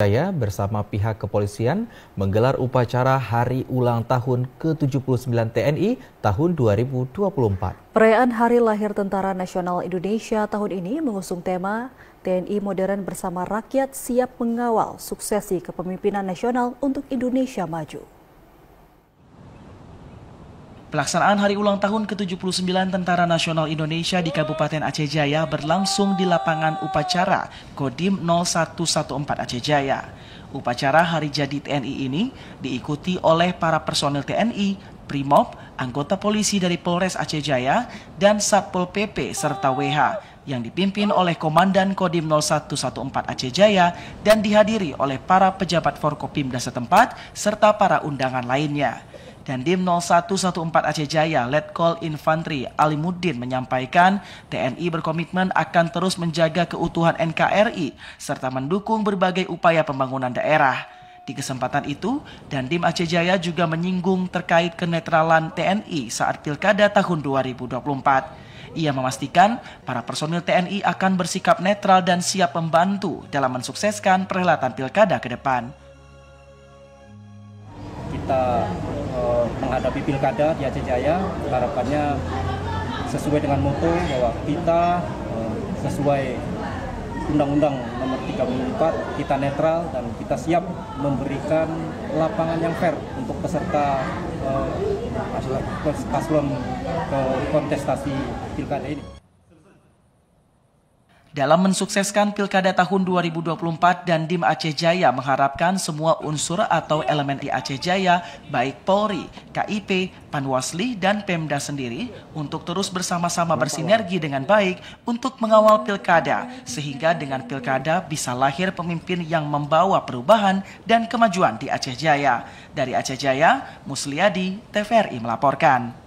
Jaya bersama pihak kepolisian menggelar upacara Hari Ulang Tahun ke-79 TNI tahun 2024. Perayaan Hari Lahir Tentara Nasional Indonesia tahun ini mengusung tema TNI Modern bersama rakyat siap mengawal suksesi kepemimpinan nasional untuk Indonesia maju. Pelaksanaan Hari Ulang Tahun ke-79 Tentara Nasional Indonesia di Kabupaten Aceh Jaya berlangsung di lapangan upacara Kodim 0114 Aceh Jaya. Upacara Hari Jadi TNI ini diikuti oleh para personil TNI, Brimob, anggota polisi dari Polres Aceh Jaya, dan Satpol PP serta WH yang dipimpin oleh Komandan Kodim 0114 Aceh Jaya dan dihadiri oleh para pejabat Forkopimda setempat serta para undangan lainnya. Dandim 0114 Aceh Jaya, Letkol Infantri Alimuddin menyampaikan TNI berkomitmen akan terus menjaga keutuhan NKRI serta mendukung berbagai upaya pembangunan daerah. Di kesempatan itu, Dandim Aceh Jaya juga menyinggung terkait kenetralan TNI saat Pilkada tahun 2024. Ia memastikan para personil TNI akan bersikap netral dan siap membantu dalam mensukseskan perhelatan Pilkada ke depan. Kita menghadapi Pilkada di Aceh Jaya, harapannya sesuai dengan moto bahwa kita sesuai Undang-Undang Nomor 34, kita netral dan kita siap memberikan lapangan yang fair untuk peserta paslon ke kontestasi Pilkada ini. Dalam mensukseskan Pilkada tahun 2024, Dandim Aceh Jaya mengharapkan semua unsur atau elemen di Aceh Jaya, baik Polri, KIP, Panwasli, dan Pemda sendiri, untuk terus bersama-sama bersinergi dengan baik untuk mengawal Pilkada, sehingga dengan Pilkada bisa lahir pemimpin yang membawa perubahan dan kemajuan di Aceh Jaya. Dari Aceh Jaya, Musliadi, TVRI melaporkan.